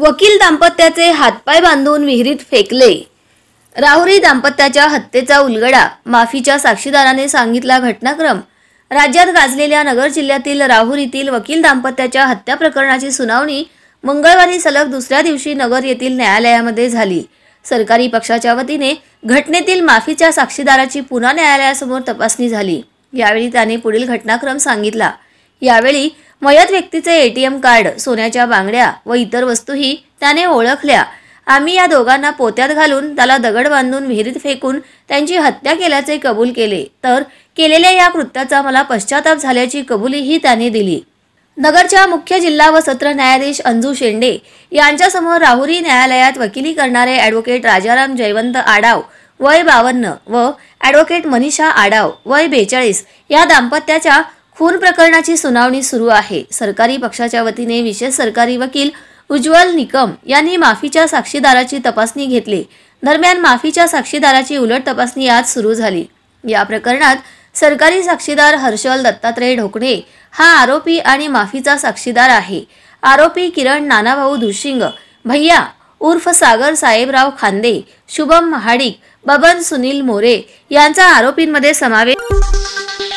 वकील दाम्पत्याचे हातपाय बांधून विहिरीत फेकले। राहुरी दाम्पत्याच्या हत्येचा उलगडा, माफीच्या साक्षीदाराने सांगितला घटनाक्रम। राज्यात गाजलेल्या नगर जिल्ह्यातील राहुरीतील वकील दाम्पत्याच्या हत्या प्रकरणाची सुनावणी मंगळवारी सलग दुसऱ्या दिवशी नगर येथील न्यायालयामध्ये झाली। सरकारी पक्षाच्या वतीने घटनेतील माफीच्या साक्षीदाराची पुन्हा न्यायालयासमोर तपासणी झाली। यावेळी त्याने पुढील घटनाक्रम सांगितला। यावेळी मयत व्यक्तीचे एटीएम कार्ड, सोन्याच्या बांगड्या व इतर वस्तूही त्याने ओळखल्या। आम्ही या दोघांना पोत्यात घालून त्याला दगड बांधून विहिरीत फेकून त्यांची हत्या केल्याचे कबूल केले, तर केलेल्या या कृत्याचा मला पश्चाताप झाल्याची कबुलीही त्याने दिली। नगरच्या मुख्य जिल्हा व सत्र न्यायाधीश अंजू शेंडे यांच्यासमोर राहुरी न्यायालयात वकिली करणारे ॲडव्होकेट राजाराम जयवंत आडाव वय 52 व ॲडव्होकेट मनीषा आडाव वय 42 या दाम्पत्याच्या खून प्रकरणाची सुनावणी सुरू आहे। सरकारी पक्षाच्या वतीने विशेष सरकारी वकील उज्ज्वल निकम यांनी माफीच्या साक्षीदाराची तपासणी घेतली। दरम्यान माफीच्या साक्षीदाराची उलट तपासणी आज सुरू झाली। या प्रकरणात सरकारी साक्षीदार हर्षल दत्तात्रय ढोकणे हा आरोपी आणि माफीचा साक्षीदार आहे। आरोपी किरण नानाभाऊ दुशिंग भैया उर्फ सागर साहेबराव खांदे, शुभम महाडिक, बबन सुनील मोरे यांचा आरोपींमध्ये समावेश